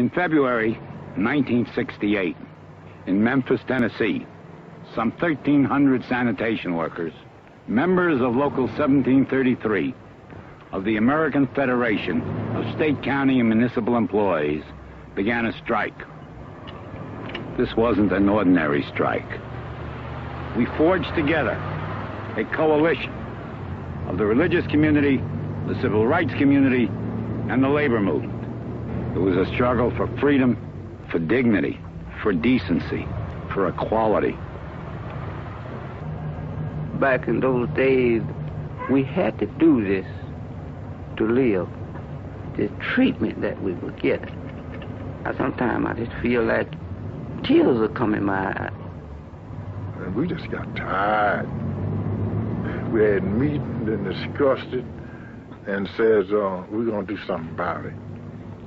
In February 1968, in Memphis, Tennessee, some 1,300 sanitation workers, members of Local 1733 of the American Federation of State, County, and Municipal Employees, began a strike. This wasn't an ordinary strike. We forged together a coalition of the religious community, the civil rights community, and the labor movement. It was a struggle for freedom, for dignity, for decency, for equality. Back in those days, we had to do this to live. The treatment that we were getting. Sometimes I just feel like tears are coming my eyes. And we just got tired. We had meetings and discussed it and said, we're going to do something about it.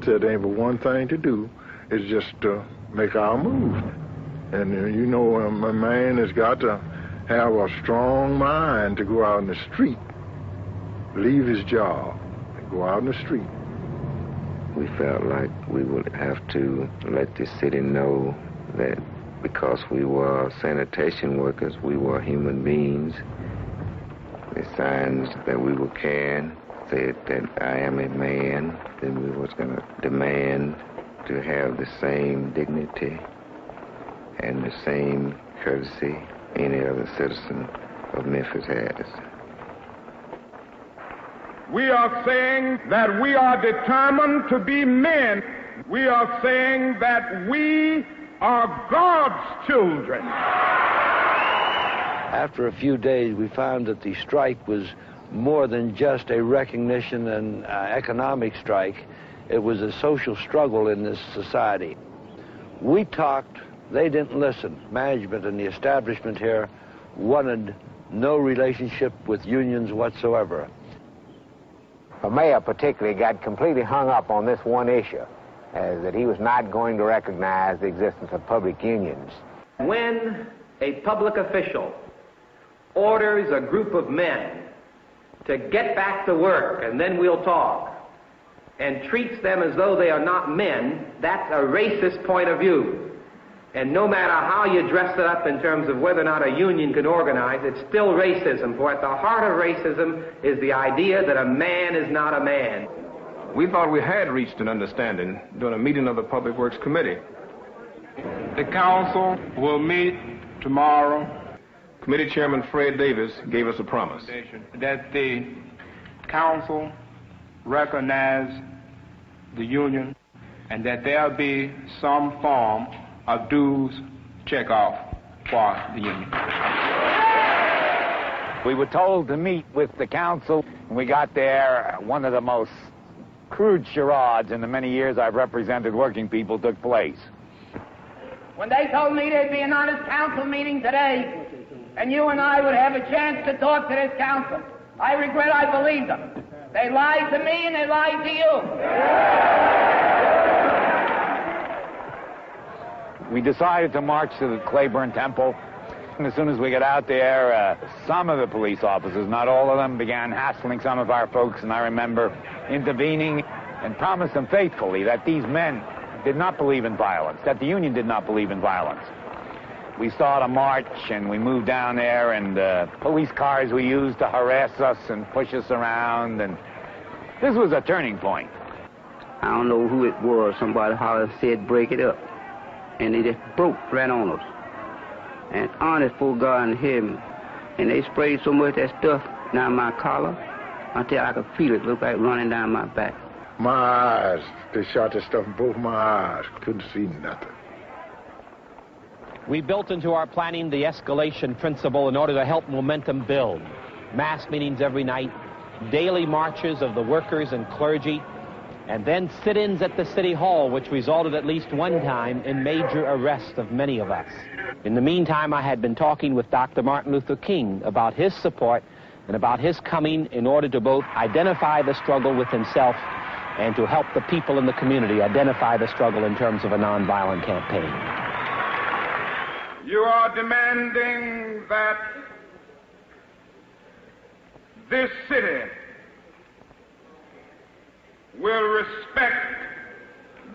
Said there ain't but one thing to do, is just to make our move. And you know, a man has got to have a strong mind to go out in the street, leave his job, and go out in the street. We felt like we would have to let the city know that because we were sanitation workers, we were human beings. The signs that we were carrying said that I am a man, then we was going to demand to have the same dignity and the same courtesy any other citizen of Memphis has. We are saying that we are determined to be men. We are saying that we are God's children. After a few days, we found that the strike was more than just a recognition and economic strike. It was a social struggle in this society. We talked, they didn't listen. Management and the establishment here wanted no relationship with unions whatsoever. The mayor particularly got completely hung up on this one issue, as that he was not going to recognize the existence of public unions. When a public official orders a group of men to get back to work and then we'll talk, and treats them as though they are not men, that's a racist point of view. And no matter how you dress it up in terms of whether or not a union can organize, it's still racism. For at the heart of racism is the idea that a man is not a man. We thought we had reached an understanding during a meeting of the Public Works Committee. The council will meet tomorrow. Committee Chairman Fred Davis gave us a promise. That the council recognize the union and that there'll be some form of dues checkoff for the union. We were told to meet with the council. When we got there, one of the most crude charades in the many years I've represented working people took place. When they told me there'd be an honest council meeting today, and you and I would have a chance to talk to this council, I regret I believed them. They lied to me and they lied to you. We decided to march to the Claiborne Temple. And as soon as we got out there, some of the police officers, not all of them, began hassling some of our folks. And I remember intervening and promised them faithfully that these men did not believe in violence, that the union did not believe in violence. We started a march, and we moved down there, and police cars we used to harass us and push us around, and this was a turning point. I don't know who it was. Somebody hollered and said, break it up. And they just broke right on us. And honest folk God in heaven, and they sprayed so much of that stuff down my collar until I could feel it look like running down my back. My eyes, they shot that stuff in both my eyes. Couldn't see nothing. We built into our planning the escalation principle in order to help momentum build. Mass meetings every night, daily marches of the workers and clergy, and then sit-ins at the City Hall, which resulted at least one time in major arrests of many of us. In the meantime, I had been talking with Dr. Martin Luther King about his support and about his coming in order to both identify the struggle with himself and to help the people in the community identify the struggle in terms of a nonviolent campaign. You are demanding that this city will respect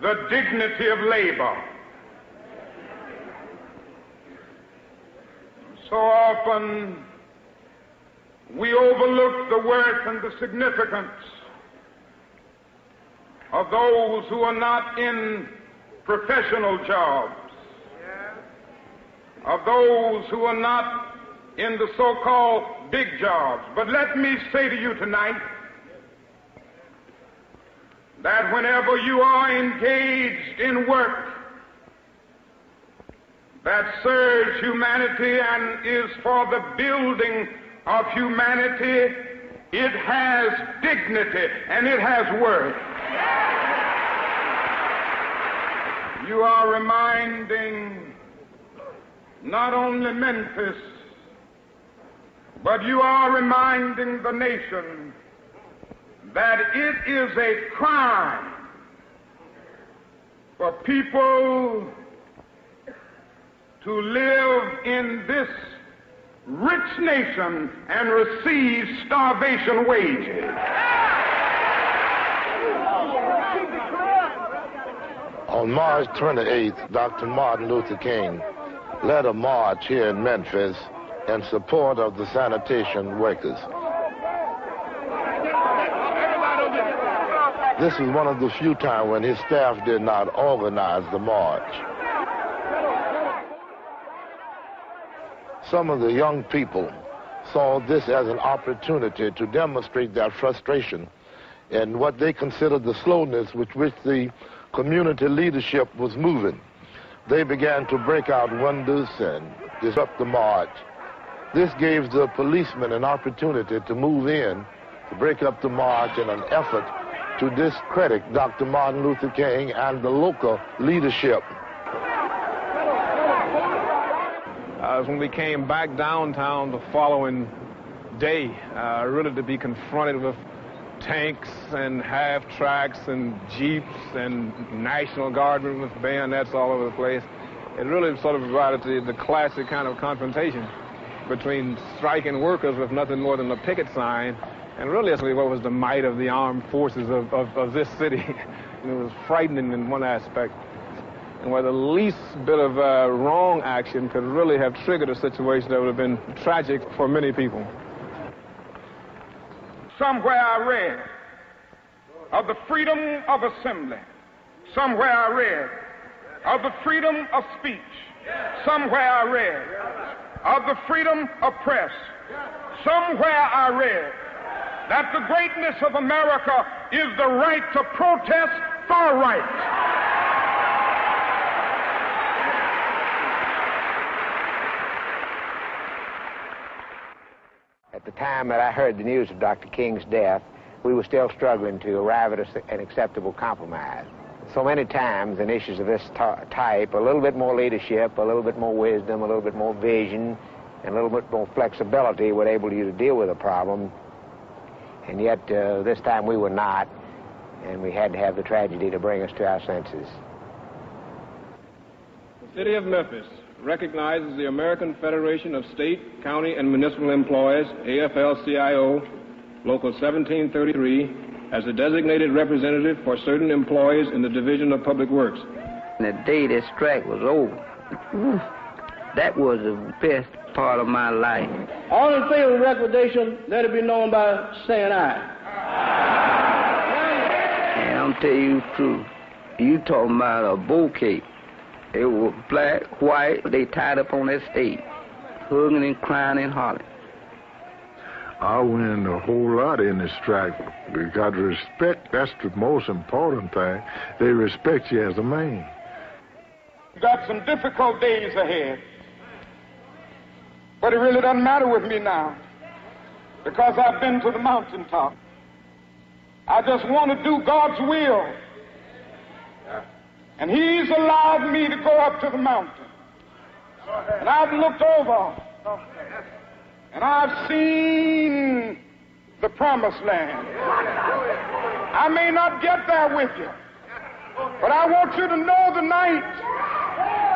the dignity of labor. So often we overlook the worth and the significance of those who are not in professional jobs, of those who are not in the so-called big jobs. But let me say to you tonight that whenever you are engaged in work that serves humanity and is for the building of humanity, it has dignity and it has worth. You are reminding not only Memphis, but you are reminding the nation that it is a crime for people to live in this rich nation and receive starvation wages. On March 28th, Dr. Martin Luther King led a march here in Memphis in support of the sanitation workers. This was one of the few times when his staff did not organize the march. Some of the young people saw this as an opportunity to demonstrate their frustration and what they considered the slowness with which the community leadership was moving. They began to break out windows and disrupt the march. This gave the policemen an opportunity to move in, to break up the march in an effort to discredit Dr. Martin Luther King and the local leadership. When we came back downtown the following day, really to be confronted with tanks and half-tracks and jeeps and National Guardmen with bayonets all over the place, it really sort of provided the classic kind of confrontation between striking workers with nothing more than a picket sign and really what was the might of the armed forces of this city. And it was frightening in one aspect, and where the least bit of wrong action could really have triggered a situation that would have been tragic for many people. Somewhere I read of the freedom of assembly. Somewhere I read of the freedom of speech. Somewhere I read of the freedom of press. Somewhere I read that the greatness of America is the right to protest for rights. At the time that I heard the news of Dr. King's death, we were still struggling to arrive at an acceptable compromise. So many times in issues of this type, a little bit more leadership, a little bit more wisdom, a little bit more vision, and a little bit more flexibility would enable you to deal with a problem. And yet, this time we were not, and we had to have the tragedy to bring us to our senses. The City of Memphis recognizes the American Federation of State, County, and Municipal Employees, AFL-CIO, Local 1733, as a designated representative for certain employees in the Division of Public Works. The day that strike was over, that was the best part of my life. All in favor of recommendation, let it be known by saying aye. And I'm telling you the truth, you talking about a bouquet. It was black, white, they tied up on that stage, hugging and crying and hollering. I win a whole lot in this strike because respect, that's the most important thing. They respect you as a man. You've got some difficult days ahead, but it really doesn't matter with me now because I've been to the mountaintop. I just want to do God's will. And He's allowed me to go up to the mountain. And I've looked over, and I've seen the promised land. I may not get there with you, but I want you to know tonight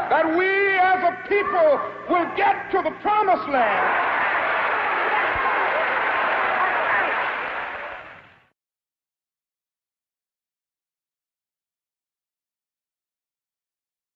that we as a people will get to the promised land.